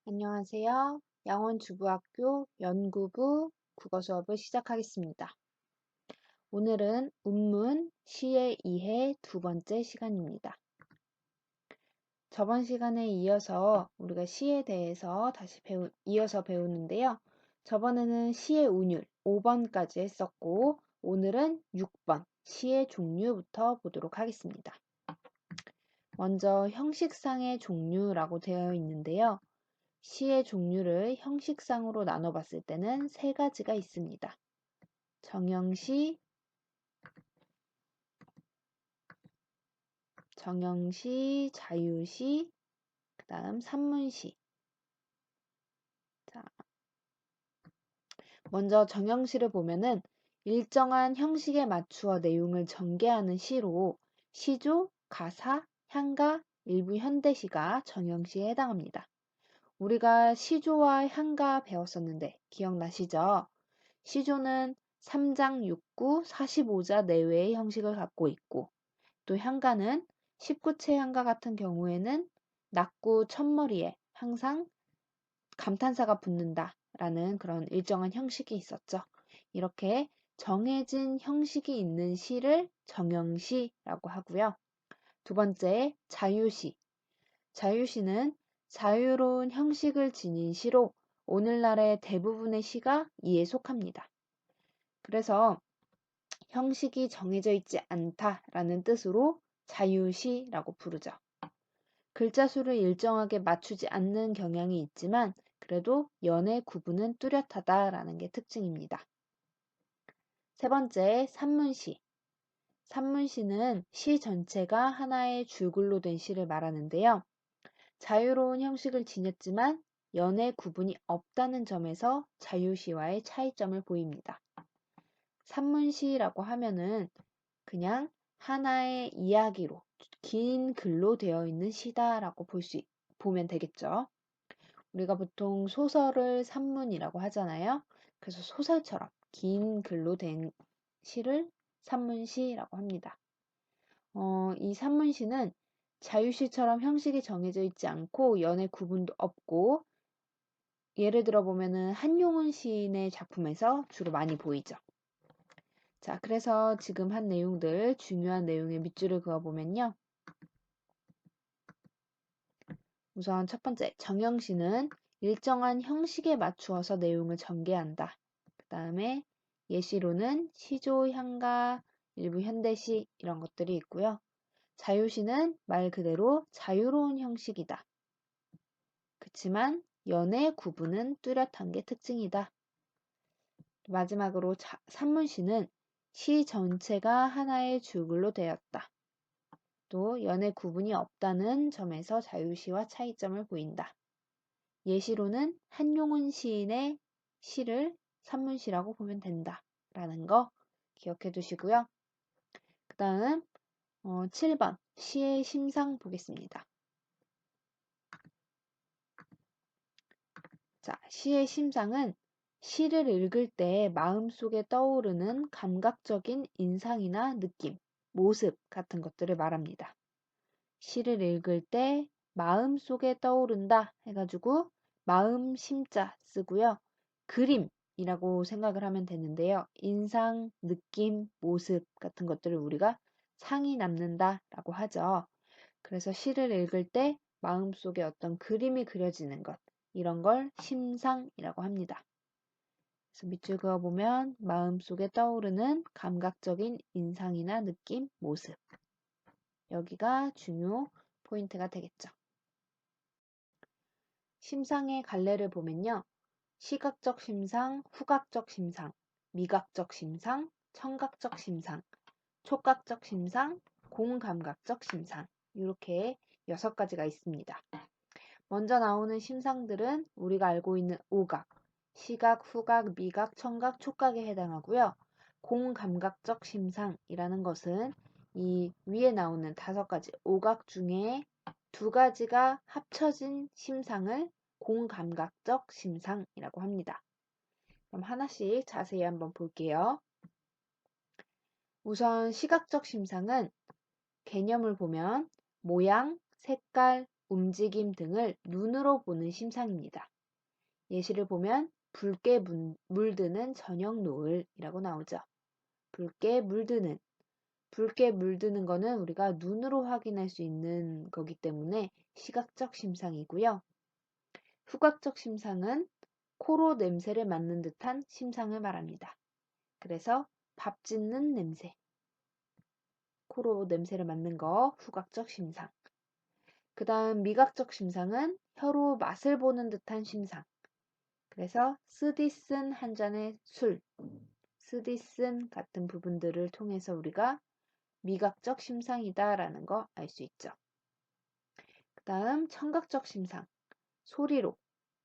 안녕하세요. 양원주부학교 연구부 국어 수업을 시작하겠습니다. 오늘은 운문 시의 이해 두 번째 시간입니다. 저번 시간에 이어서 우리가 시에 대해서 이어서 배우는데요. 저번에는 시의 운율 5번까지 했었고 오늘은 6번 시의 종류부터 보도록 하겠습니다. 먼저 형식상의 종류라고 되어 있는데요. 시의 종류를 형식상으로 나눠봤을 때는 세 가지가 있습니다. 정형시, 자유시, 그 다음 산문시. 자, 먼저 정형시를 보면은 일정한 형식에 맞추어 내용을 전개하는 시로 시조, 가사, 향가, 일부 현대시가 정형시에 해당합니다. 우리가 시조와 향가 배웠었는데 기억나시죠? 시조는 3장 6구 45자 내외의 형식을 갖고 있고 또 향가는 19채 향가 같은 경우에는 낙구 첫머리에 항상 감탄사가 붙는다 라는 그런 일정한 형식이 있었죠. 이렇게 정해진 형식이 있는 시를 정형시라고 하고요. 두 번째 자유시. 자유시는 자유로운 형식을 지닌 시로 오늘날의 대부분의 시가 이에 속합니다. 그래서 형식이 정해져 있지 않다라는 뜻으로 자유시라고 부르죠. 글자 수를 일정하게 맞추지 않는 경향이 있지만 그래도 연의 구분은 뚜렷하다라는 게 특징입니다. 세 번째, 산문시. 산문시는 시 전체가 하나의 줄글로 된 시를 말하는데요. 자유로운 형식을 지녔지만 연의 구분이 없다는 점에서 자유시와의 차이점을 보입니다. 산문시라고 하면은 그냥 하나의 이야기로 긴 글로 되어 있는 시다라고 보면 되겠죠. 우리가 보통 소설을 산문이라고 하잖아요. 그래서 소설처럼 긴 글로 된 시를 산문시라고 합니다. 이 산문시는 자유시처럼 형식이 정해져 있지 않고 연의 구분도 없고 예를 들어 보면은 한용운 시인의 작품에서 주로 많이 보이죠. 자, 그래서 지금 한 내용들, 중요한 내용에 밑줄을 그어보면요. 우선 첫 번째, 정형시는 일정한 형식에 맞추어서 내용을 전개한다. 그 다음에 예시로는 시조, 향가, 일부 현대시 이런 것들이 있고요. 자유시는 말 그대로 자유로운 형식이다. 그치만 연의 구분은 뚜렷한 게 특징이다. 마지막으로 산문시는 시 전체가 하나의 줄글로 되었다. 또 연의 구분이 없다는 점에서 자유시와 차이점을 보인다. 예시로는 한용운 시인의 시를 산문시라고 보면 된다. 라는 거 기억해 두시고요. 그 다음 7번 시의 심상 보겠습니다. 자, 시의 심상은 시를 읽을 때 마음속에 떠오르는 감각적인 인상이나 느낌, 모습 같은 것들을 말합니다. 시를 읽을 때 마음속에 떠오른다 해가지고 마음 심자 쓰고요. 그림이라고 생각을 하면 되는데요. 인상, 느낌, 모습 같은 것들을 우리가 상이 남는다 라고 하죠. 그래서 시를 읽을 때 마음속에 어떤 그림이 그려지는 것, 이런 걸 심상이라고 합니다. 그래서 밑줄 그어보면 마음속에 떠오르는 감각적인 인상이나 느낌, 모습. 여기가 중요 포인트가 되겠죠. 심상의 갈래를 보면요. 시각적 심상, 후각적 심상, 미각적 심상, 청각적 심상, 촉각적 심상, 공감각적 심상 이렇게 6가지가 있습니다. 먼저 나오는 심상들은 우리가 알고 있는 오각, 시각, 후각, 미각, 청각, 촉각에 해당하고요. 공감각적 심상이라는 것은 이 위에 나오는 5가지 오각 중에 2가지가 합쳐진 심상을 공감각적 심상이라고 합니다. 그럼 하나씩 자세히 한번 볼게요. 우선 시각적 심상은 개념을 보면 모양, 색깔, 움직임 등을 눈으로 보는 심상입니다. 예시를 보면 붉게 물드는 저녁 노을이라고 나오죠. 붉게 물드는. 붉게 물드는 거는 우리가 눈으로 확인할 수 있는 거기 때문에 시각적 심상이고요. 후각적 심상은 코로 냄새를 맡는 듯한 심상을 말합니다. 그래서 밥 짓는 냄새. 코로 냄새를 맡는 거 후각적 심상. 그 다음 미각적 심상은 혀로 맛을 보는 듯한 심상. 그래서 쓰디쓴 한 잔의 술, 쓰디쓴 같은 부분들을 통해서 우리가 미각적 심상이다라는 거 알 수 있죠. 그 다음 청각적 심상, 소리로,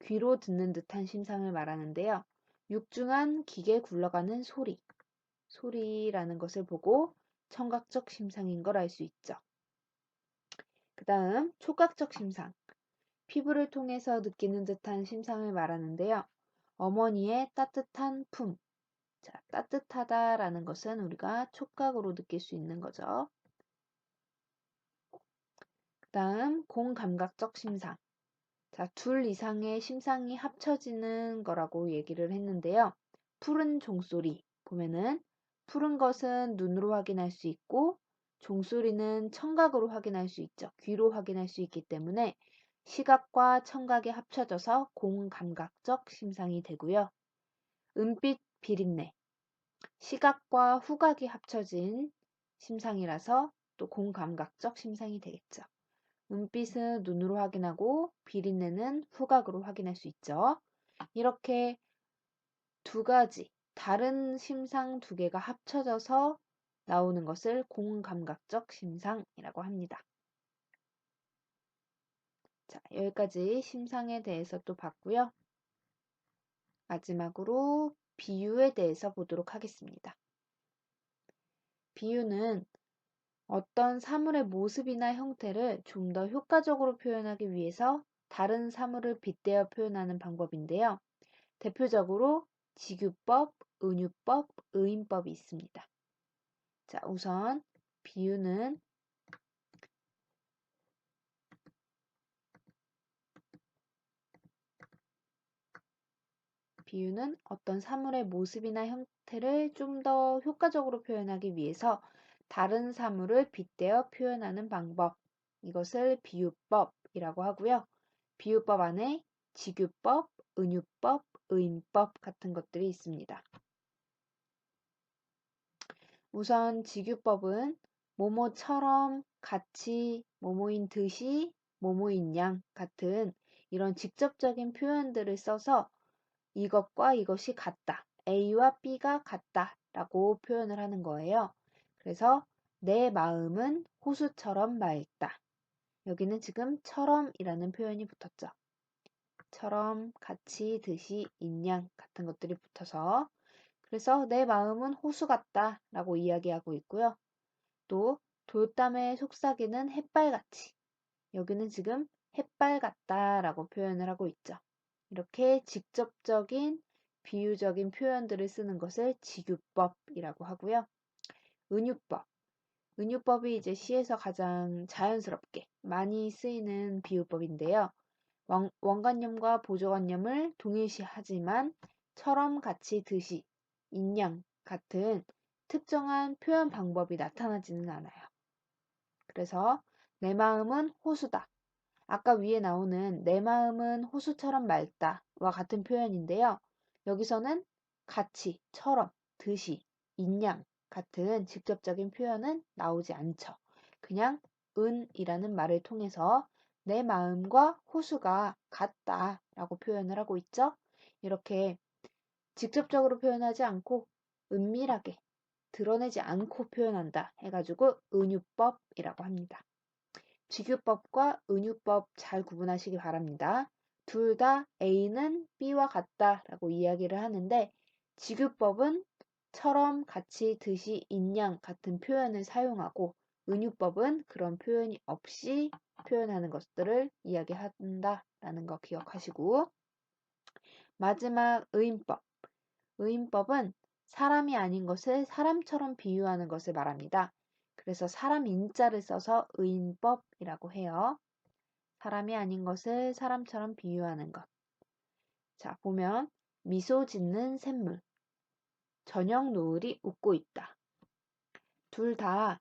귀로 듣는 듯한 심상을 말하는데요. 육중한 기계 굴러가는 소리, 소리라는 것을 보고 청각적 심상인 걸 알 수 있죠. 그 다음 촉각적 심상, 피부를 통해서 느끼는 듯한 심상을 말하는데요. 어머니의 따뜻한 품, 자, 따뜻하다라는 것은 우리가 촉각으로 느낄 수 있는 거죠. 그 다음 공감각적 심상, 자, 둘 이상의 심상이 합쳐지는 거라고 얘기를 했는데요. 푸른 종소리 보면은 푸른 것은 눈으로 확인할 수 있고 종소리는 청각으로 확인할 수 있죠. 귀로 확인할 수 있기 때문에 시각과 청각이 합쳐져서 공감각적 심상이 되고요. 은빛 비린내, 시각과 후각이 합쳐진 심상이라서 또 공감각적 심상이 되겠죠. 은빛은 눈으로 확인하고 비린내는 후각으로 확인할 수 있죠. 이렇게 두 가지 다른 심상 두 개가 합쳐져서 나오는 것을 공감각적 심상이라고 합니다. 자, 여기까지 심상에 대해서 또 봤고요. 마지막으로 비유에 대해서 보도록 하겠습니다. 비유는 어떤 사물의 모습이나 형태를 좀 더 효과적으로 표현하기 위해서 다른 사물을 빗대어 표현하는 방법인데요. 대표적으로 직유법, 은유법, 의인법이 있습니다. 자, 우선 비유는 어떤 사물의 모습이나 형태를 좀 더 효과적으로 표현하기 위해서 다른 사물을 빗대어 표현하는 방법. 이것을 비유법이라고 하고요. 비유법 안에 직유법, 은유법, 의인법 같은 것들이 있습니다. 우선 직유법은 뭐뭐처럼, 같이, 뭐뭐인 듯이, 뭐뭐인 양 같은 이런 직접적인 표현들을 써서 이것과 이것이 같다. A와 B가 같다. 라고 표현을 하는 거예요. 그래서 내 마음은 호수처럼 맑다. 여기는 지금 처럼이라는 표현이 붙었죠. 처럼, 같이, 듯이, 인양 같은 것들이 붙어서 그래서 내 마음은 호수 같다 라고 이야기하고 있고요. 또 돌담의 속삭이는 햇발같이 여기는 지금 햇발 같다 라고 표현을 하고 있죠. 이렇게 직접적인 비유적인 표현들을 쓰는 것을 직유법이라고 하고요. 은유법. 은유법이 이제 시에서 가장 자연스럽게 많이 쓰이는 비유법인데요. 원관념과 보조관념을 동일시하지만 처럼, 같이, 듯이, 인양 같은 특정한 표현 방법이 나타나지는 않아요. 그래서 내 마음은 호수다. 아까 위에 나오는 내 마음은 호수처럼 맑다와 같은 표현인데요. 여기서는 같이, 처럼, 듯이, 인양 같은 직접적인 표현은 나오지 않죠. 그냥 은이라는 말을 통해서 내 마음과 호수가 같다라고 표현을 하고 있죠. 이렇게 직접적으로 표현하지 않고 은밀하게 드러내지 않고 표현한다 해가지고 은유법이라고 합니다. 직유법과 은유법 잘 구분하시기 바랍니다. 둘 다 A는 B와 같다라고 이야기를 하는데 직유법은 처럼, 같이, 듯이, 인양 같은 표현을 사용하고 은유법은 그런 표현이 없이 표현하는 것들을 이야기한다라는 거 기억하시고 마지막 의인법. 의인법은 사람이 아닌 것을 사람처럼 비유하는 것을 말합니다. 그래서 사람 인자를 써서 의인법이라고 해요. 사람이 아닌 것을 사람처럼 비유하는 것. 자, 보면 미소 짓는 샘물, 저녁 노을이 웃고 있다. 둘 다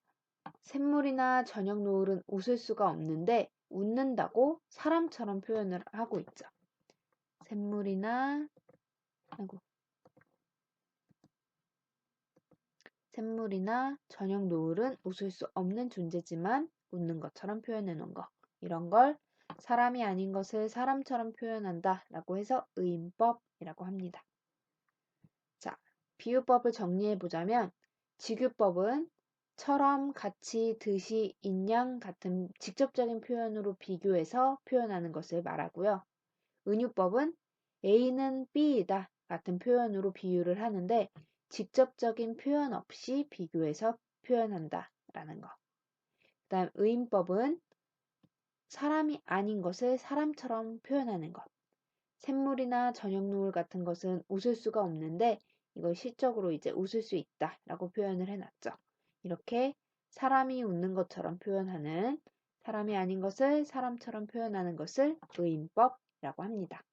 샘물이나 저녁 노을은 웃을 수가 없는데 웃는다고 사람처럼 표현을 하고 있죠. 샘물이나 아이고, 샘물이나 저녁 노을은 웃을 수 없는 존재지만 웃는 것처럼 표현해 놓은 거. 이런 걸 사람이 아닌 것을 사람처럼 표현한다 라고 해서 의인법이라고 합니다. 자, 비유법을 정리해 보자면 직유법은 처럼, 같이, 듯이, 인양 같은 직접적인 표현으로 비교해서 표현하는 것을 말하고요. 은유법은 A는 B이다 같은 표현으로 비유를 하는데 직접적인 표현 없이 비교해서 표현한다 라는 거. 그 다음 의인법은 사람이 아닌 것을 사람처럼 표현하는 것. 샘물이나 저녁 노을 같은 것은 웃을 수가 없는데 이걸 시적으로 이제 웃을 수 있다 라고 표현을 해놨죠. 이렇게 사람이 웃는 것처럼 표현하는, 사람이 아닌 것을 사람처럼 표현하는 것을 의인법이라고 합니다.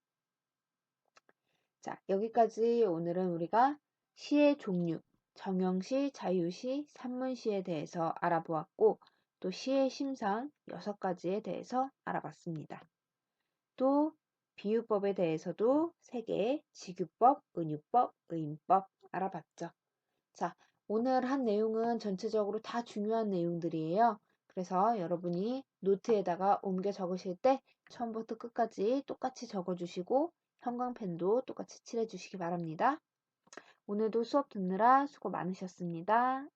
자, 여기까지 오늘은 우리가 시의 종류, 정형시, 자유시, 산문시에 대해서 알아보았고 또 시의 심상 6가지에 대해서 알아봤습니다. 또 비유법에 대해서도 3개, 직유법, 은유법, 의인법 알아봤죠. 자, 오늘 한 내용은 전체적으로 다 중요한 내용들이에요. 그래서 여러분이 노트에다가 옮겨 적으실 때 처음부터 끝까지 똑같이 적어주시고 형광펜도 똑같이 칠해주시기 바랍니다. 오늘도 수업 듣느라 수고 많으셨습니다.